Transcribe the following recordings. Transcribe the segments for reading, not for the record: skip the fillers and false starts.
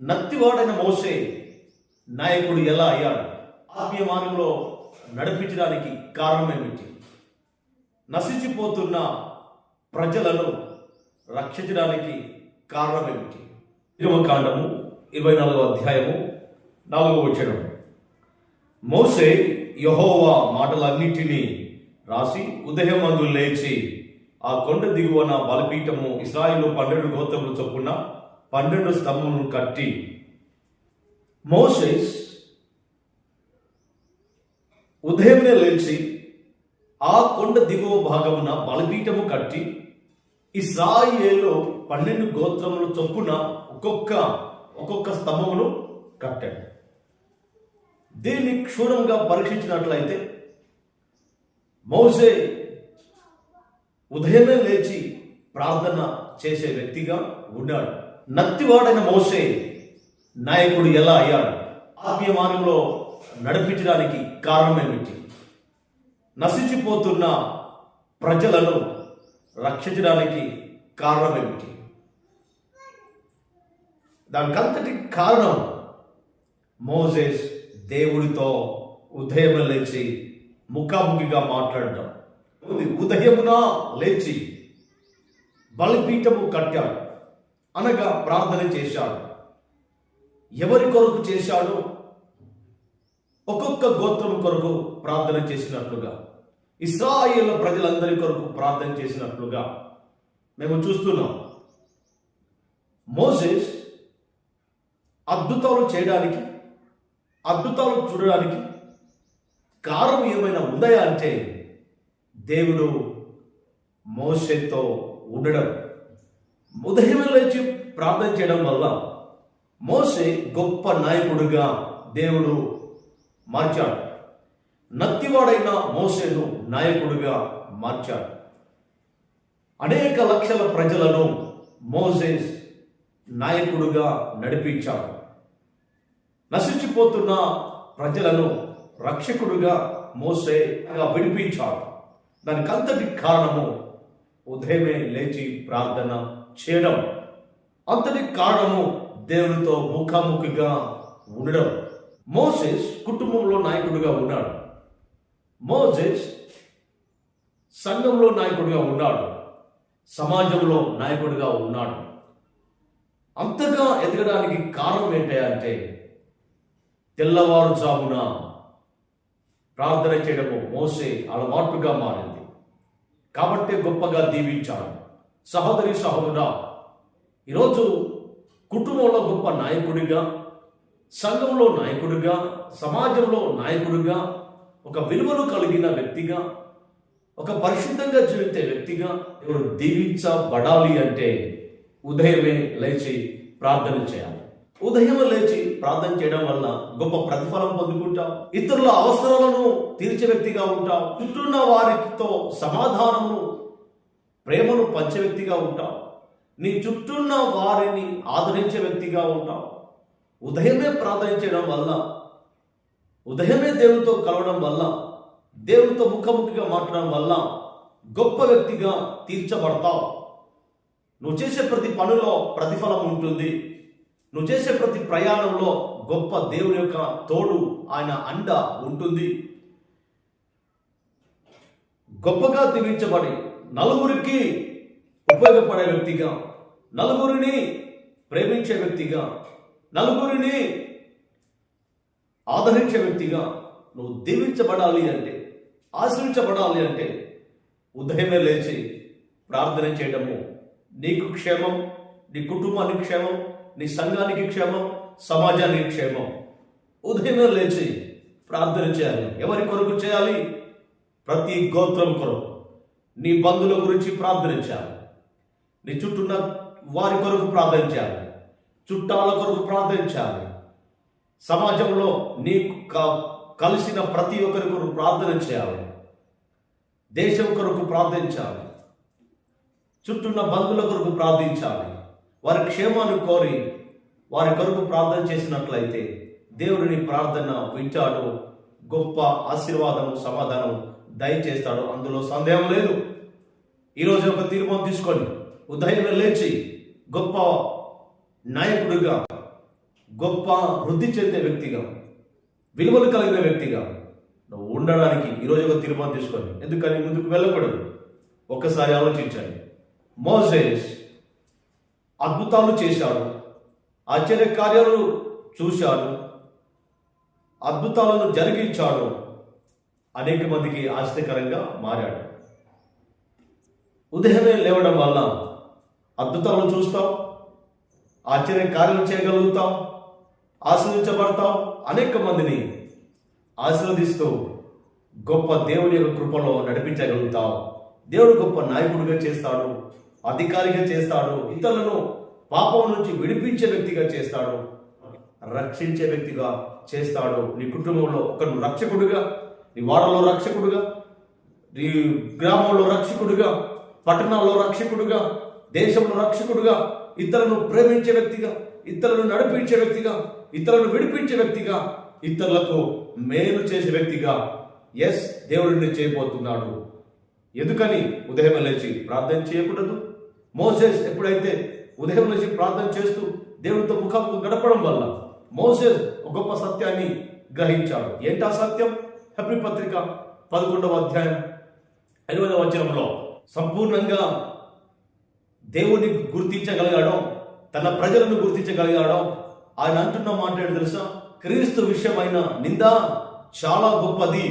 నత్తివాడైన మోషే నాయకుడు ఎలా అయ్యాడు? ఆత్మీయ మార్గంలో నడిపించడానికి కారణం ఏమిటి? నశించిపోతున్న ప్రజలను రక్షించడానికి కారణం ఏమిటి? కాండము 24వ అధ్యాయము 4వ వచనం. మోషే యెహోవా మాటలన్నిటినీ రాసి ఉదయమందు లేచి ఆ కొండ దిగువన బలిపీఠము ఇశ్రాయేలు 12 గోత్రముల చొప్పున 12 స్తంభములను కట్టి. మోసెస్ ఉదయమే లేచి ఆ కొండ దిగువ భాగమున బలిపీఠము కట్టి ఇశ్రాయేలు 12 గోత్రముల చొప్పున ఒక్కొక్క స్తంభమును కట్టాడు. దీన్ని క్షుణ్ణంగా పరీక్షించినట్లయితే మోషే ఉదయమే లేచి ప్రార్థన చేసే వ్యక్తిగా ఉన్నాడు. నత్తివాడైన మోషే నాయకుడు ఎలా అయ్యాడు? ఆత్మీయ మార్గంలో నడిపించడానికి కారణం ఏమిటి? నశించిపోతున్న ప్రజలను రక్షించడానికి కారణం ఏమిటి? దానికంతటి కారణం మోసెస్ దేవుడితో ఉదయం లేచి ముఖాముఖిగా మాట్లాడటం. ఉదయమున లేచి బలిపీఠము కట్టాడు, అనగా ప్రార్థన చేశాడు. ఎవరి కొరకు చేశాడు? ఒక్కొక్క గోత్రం కొరకు ప్రార్థన చేసినట్లుగా, ఇశ్రాయేలు ప్రజలందరి కొరకు ప్రార్థన చేసినట్లుగా మేము చూస్తున్నాం. మోసెస్ అద్భుతాలు చేయడానికి, అద్భుతాలు చూడడానికి కారణం ఏమైనా ఉందా అంటే దేవుడు మోషేతో ఉండడం, ఉదయమే లేచి ప్రార్థన చేయడం వల్ల మోషే గొప్ప నాయకుడిగా దేవుడు మార్చాడు. నత్తివాడైన మోషేను నాయకుడిగా మార్చాడు. అనేక లక్షల ప్రజలను మోసెస్ నాయకుడిగా నడిపించాడు. నశించిపోతున్న ప్రజలను రక్షకుడుగా మోషేగా విడిపించాడు. దానికంతటి కారణము ఉదయమే లేచి ప్రార్థన చేయడం. అంతటి కారణము దేవునితో ముఖాముఖిగా ఉండడం. మోసెస్ కుటుంబంలో నాయకుడిగా ఉన్నాడు. మోసెస్ సంఘంలో నాయకుడిగా ఉన్నాడు. సమాజంలో నాయకుడిగా ఉన్నాడు. అంతగా ఎదగడానికి కారణం ఏంటంటే తెల్లవారుజామున ప్రార్థన చేయడము మోసే అలవాటుగా మారింది. కాబట్టి గొప్పగా దీవించాడు. సహోదరి సహోదరుడా, ఈరోజు కుటుంబంలో గొప్ప నాయకుడిగా, సంఘంలో నాయకుడిగా, సమాజంలో నాయకుడిగా, ఒక విలువలు కలిగిన వ్యక్తిగా, ఒక పరిశుద్ధంగా జీవించే వ్యక్తిగా ఎవరు దీవించబడాలి అంటే ఉదయమే లేచి ప్రార్థన చేయాలి. ఉదయం లేచి ప్రార్థన చేయడం వల్ల గొప్ప ప్రతిఫలం పొందుకుంటాం. ఇతరుల అవసరాలను తీర్చే వ్యక్తిగా ఉంటాం. చుట్టూన్న వారితో సమాధానము, ప్రేమను పంచే వ్యక్తిగా ఉంటాం. నీ చుట్టూన్న వారిని ఆదరించే వ్యక్తిగా ఉంటాం. ఉదయమే ప్రార్థన చేయడం వల్ల, ఉదయమే దేవునితో కలవడం వల్ల, దేవునితో ముఖాముఖిగా మాట్లాడడం వల్ల గొప్ప వ్యక్తిగా తీర్చబడతావు. నువ్వు చేసే ప్రతి పనిలో ప్రతిఫలం ఉంటుంది. నువ్వు చేసే ప్రతి ప్రయాణంలో గొప్ప దేవుని యొక్క తోడు, ఆయన అండ ఉంటుంది. గొప్పగా దీవించబడి నలుగురికి ఉపయోగపడే వ్యక్తిగా, నలుగురిని ప్రేమించే వ్యక్తిగా, నలుగురిని ఆదరించే వ్యక్తిగా నువ్వు దీవించబడాలి అంటే, ఆశ్రయించబడాలి అంటే ఉదయమే లేచి ప్రార్థన చేయడము నీకు క్షేమం, నీ కుటుంబానికి క్షేమం, నీ సంఘానికి క్షేమం, సమాజానికి క్షేమం. ఉదయమే లేచి ప్రార్థన చేయాలి. ఎవరి కొరకు చేయాలి? ప్రతి గోత్రం కొరకు. నీ బంధువుల గురించి ప్రార్థన చేయాలి. నీ చుట్టూన్న వారి కొరకు ప్రార్థన చేయాలి. చుట్టాల కొరకు ప్రార్థన చేయాలి. సమాజంలో నీకు కలిసిన ప్రతి ఒక్కరి కొరకు ప్రార్థన చేయాలి. దేశం కొరకు ప్రార్థించాలి. చుట్టూన్న బంధువుల కొరకు ప్రార్థించాలి. వారి క్షేమాన్ని కోరి వారి కొరకు ప్రార్థన చేసినట్లయితే దేవుడిని ప్రార్థన వింటాడు. గొప్ప ఆశీర్వాదము, సమాధానం దయచేస్తాడు. అందులో సందేహం లేదు. ఈరోజు ఒక తీర్మానం తీసుకొని ఉదయం లేచి గొప్ప నాయకుడిగా గొప్ప వృద్ధి చెందే వ్యక్తిగా, విలువలు కలిగిన వ్యక్తిగా నువ్వు ఉండడానికి ఈరోజు ఒక తీర్మానం తీసుకోండి. ఎందుకని ముందుకు వెళ్ళకూడదు. ఒక్కసారి ఆలోచించండి. మోసెస్ అద్భుతాలు చేశాడు, ఆశ్చర్య కార్యాలు చూశాడు, అద్భుతాలను జరిగించాడు, అనేక మందికి ఆశ్చర్యకరంగా మారాడు. ఉదయమే లేవడం వల్ల అద్భుతాలను చూస్తాం, ఆశ్చర్య కార్యాలు చేయగలుగుతాం, ఆశీర్వదించబడతాం, అనేక మందిని ఆశీర్వదిస్తూ గొప్ప దేవుని యొక్క కృపలో నడిపించగలుగుతాం. దేవుడు గొప్ప నాయకుడిగా చేస్తాడు, అధికారిగా చేస్తాడు, ఇతరులను పాపం నుంచి విడిపించే వ్యక్తిగా చేస్తాడు, రక్షించే వ్యక్తిగా చేస్తాడు. నీ కుటుంబంలో ఒక రక్షకుడిగా, నీ వాడలో రక్షకుడుగా, నీ గ్రామంలో రక్షకుడుగా, పట్టణాల్లో రక్షకుడుగా, దేశంలో రక్షకుడుగా, ఇతరులను ప్రేమించే వ్యక్తిగా, ఇతరులను నడిపించే వ్యక్తిగా, ఇతరులను విడిపించే వ్యక్తిగా, ఇతరులకు మేలు చేసే వ్యక్తిగా దేవుడిని చేయబోతున్నాడు. ఎందుకని ఉదయం లేచి ప్రార్థన చేయకూడదు? మోసెస్ ఎప్పుడైతే ఉదయం లేచి ప్రార్థన చేస్తూ దేవుడితో ముఖాముఖి గడపడం వల్ల మోసెస్ ఒక గొప్ప సత్యాన్ని గ్రహించాడు. ఏంటా సత్యం? హెబ్రీ పత్రిక 11వ అధ్యాయం 8వ వచనంలో సంపూర్ణంగా దేవుని గుర్తించగలిగాడు, తన ప్రజలను గుర్తించగలిగాడు. ఆయన అంటున్న మాట ఏంటో తెలుసా? క్రీస్తు విషయమైన నింద చాలా గొప్పది.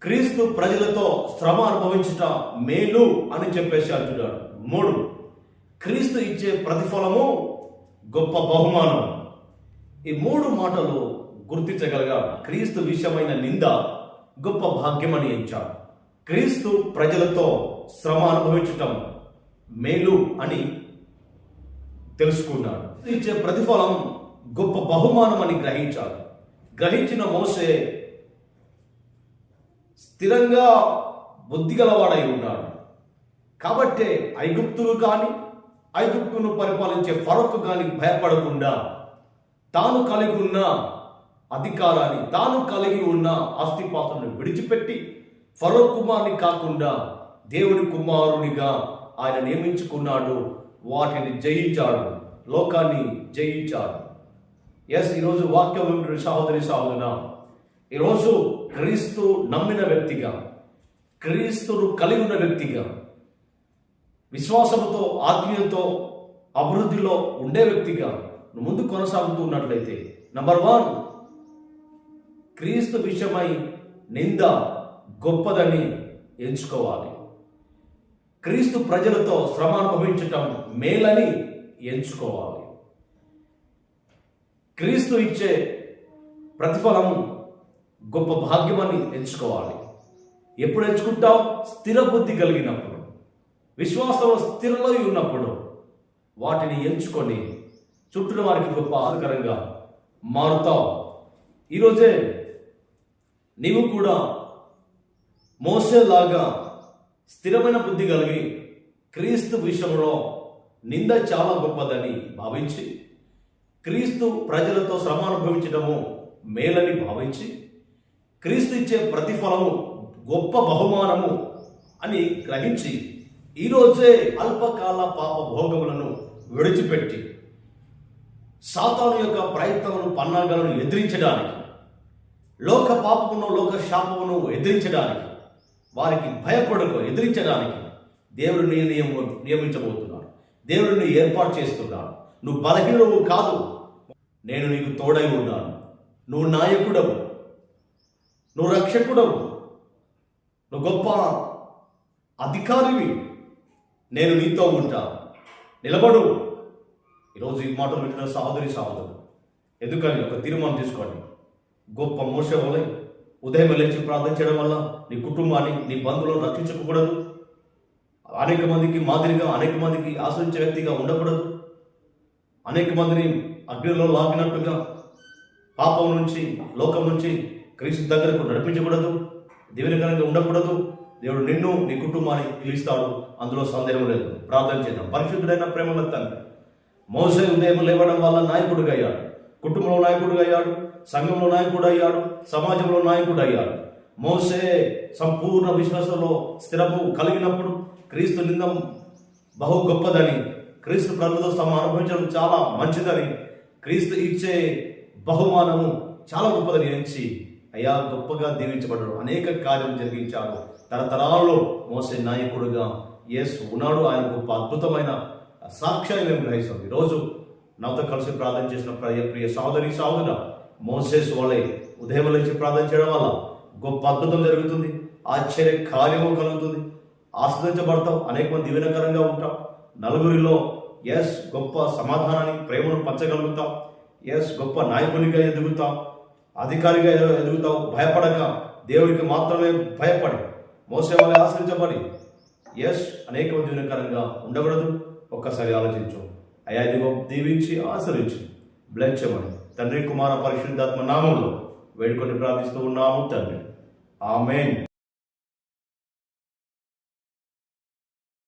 క్రీస్తు ప్రజలతో శ్రమ అనుభవించుట మేలు అని చెప్పేసి అంటున్నాడు. 3, క్రీస్తు ఇచ్చే ప్రతిఫలము గొప్ప బహుమానం. ఈ 3 మాటలు గుర్తించగలిగాడు. క్రీస్తు విషయమైన నింద గొప్ప భాగ్యమని ఎంచాడు. క్రీస్తు ప్రజలతో శ్రమ అనుభవించటం మేలు అని తెలుసుకున్నాడు. ఇచ్చే ప్రతిఫలం గొప్ప బహుమానం అని గ్రహించాడు. గ్రహించిన మోసే స్థిరంగా బుద్ధి గలవాడై ఉన్నాడు. కాబట్టే ఐగుప్తులు కానీ, ఐగుప్తును పరిపాలించే ఫరోకు కానీ భయపడకుండా తాను కలిగి ఉన్న అధికారాన్ని, తాను కలిగి ఉన్న ఆస్తిపాత్రను విడిచిపెట్టి ఫరో కుమారుని కాకుండా దేవుని కుమారునిగా ఆయన నియమించుకున్నాడు. వాటిని జయించాడు, లోకాన్ని జయించాడు. ఈరోజు వాక్యం వింటున్న సహోదరి సహోదరుడా, ఈరోజు క్రీస్తు నమ్మిన వ్యక్తిగా, క్రీస్తును కలిగి ఉన్న వ్యక్తిగా, విశ్వాసంతో ఆత్మీయతో అభివృద్ధిలో ఉండే వ్యక్తిగా నువ్వు ముందు కొనసాగుతూ ఉన్నట్లయితే, నంబర్ 1, క్రీస్తు విషయమై నింద గొప్పదని ఎంచుకోవాలి. క్రీస్తు ప్రజలతో శ్రమ అనుభవించటం మేలని ఎంచుకోవాలి. క్రీస్తు ఇచ్చే ప్రతిఫలం గొప్ప భాగ్యమని ఎంచుకోవాలి. ఎప్పుడు ఎంచుకుంటావు? స్థిర బుద్ధి కలిగినప్పుడు, విశ్వాసంలో స్థిరలో ఉన్నప్పుడు వాటిని ఎంచుకొని చుట్టూ వారికి గొప్ప ఆధారంగా మారుతావు. ఈరోజే నీవు కూడా మోసేలాగా స్థిరమైన బుద్ధి కలిగి క్రీస్తు విషయంలో నింద చాలా గొప్పదని భావించి, క్రీస్తు ప్రజలతో శ్రమ అనుభవించడము మేలని భావించి, క్రీస్తు ఇచ్చే ప్రతిఫలము గొప్ప బహుమానము అని గ్రహించి, ఈరోజే అల్పకాల పాప భోగములను విడిచిపెట్టి సాతాను యొక్క ప్రయత్నమును, పన్నాగాలను ఎదిరించడానికి, లోక పాపమును, లోక శాపమును ఎదిరించడానికి, వారికి భయపడకు ఎదిరించడానికి దేవుడు నియమించబోతున్నాడు. దేవుడిని ఏర్పాటు చేస్తున్నాడు. నువ్వు బలహీనుడు కాదు, నేను నీకు తోడై ఉన్నాను. నువ్వు నాయకుడవు, నువ్వు రక్షకుడవు, నువ్వు గొప్ప అధికారివి. నేను నీతో ఉంటా, నిలబడు. ఈరోజు ఈ మాటలు వింటున్న సహోదరి సహోదరుడు, ఎందుకని ఒక తీర్మానం తీసుకోండి. గొప్ప మోసే వలె ఉదయం లేచి ప్రార్థన చేయడం వల్ల నీ కుటుంబాన్ని, నీ బంధువులను రక్షించకూడదు. అనేక మందికి మాదిరిగా, అనేక మందికి ఆశ్రయించే వ్యక్తిగా ఉండకూడదు. అనేక మందిని అగ్నిలో లాగినట్టుగా పాపం నుంచి, లోకం నుంచి క్రీస్తు దగ్గరకు నడిపించకూడదు. దీవెనకరంగా ఉండకూడదు. దేవుడు నిన్ను, నీ కుటుంబాన్ని పిలుస్తాడు, అందులో సందేహం లేదు. ప్రార్థన చేద్దాం. పరిశుద్ధుడైన ప్రేమల తండ్రి, మోసే ఉదయం లేవడం వల్ల నాయకుడిగా అయ్యాడు, కుటుంబంలో నాయకుడిగా అయ్యాడు, సంఘంలో నాయకుడు అయ్యాడు, సమాజంలో నాయకుడు అయ్యాడు. మోసే సంపూర్ణ విశ్వాసంలో స్థిరము కలిగినప్పుడు క్రీస్తు నిందం బహు గొప్పదని, క్రీస్తు ప్రజలతో శ్రమ అనుభవించడం చాలా మంచిదని క్రీస్తు ఇచ్చే బహుమానము చాలా గొప్పదని ఎంచి అయ్యా గొప్పగా దీవించబడ్డాడు. అనేక కార్యాలు జరిగించాడు. తరతరాల్లో మోసే నాయకుడుగా యేసు ఉన్నాడు. ఆయన గొప్ప అద్భుతమైన సాక్ష్యాన్ని మేము గ్రహిస్తాం. ఈరోజు నాతో కలిసి ప్రార్థన చేసిన ప్రియ సహోదరి సహోదరుడా, మోసేస్ వాళ్ళే ఉదయం లేచి ప్రార్థన చేయడం వల్ల గొప్ప అద్భుతం జరుగుతుంది. ఆశ్చర్య కార్యము కలుగుతుంది. ఆస్వాదించబడతాం. అనేక మంది దీవెనకరంగా ఉంటాం. నలుగురిలో గొప్ప సమాధానాన్ని ప్రేమను పంచగలుగుతాం. గొప్ప నాయకునిగా ఎదుగుతాం. అధికారిగా ఎదుగుతావు. భయపడక దేవుడికి మాత్రమే భయపడి మోసే వాళ్ళే ఆశ్రయించబడి అనేక మంది దీవెనకరంగా ఉండకూడదు. ఒక్కసారి ఆలోచించు. అయ్యా ఇదిగో దీవించి ఆశ్రయించి బ్లెస్ చేయమని తండ్రి కుమార పరిశుద్ధాత్మ నామంలో వేడుకొని ప్రార్థిస్తూ ఉన్నాము తండ్రి. ఆమేన్.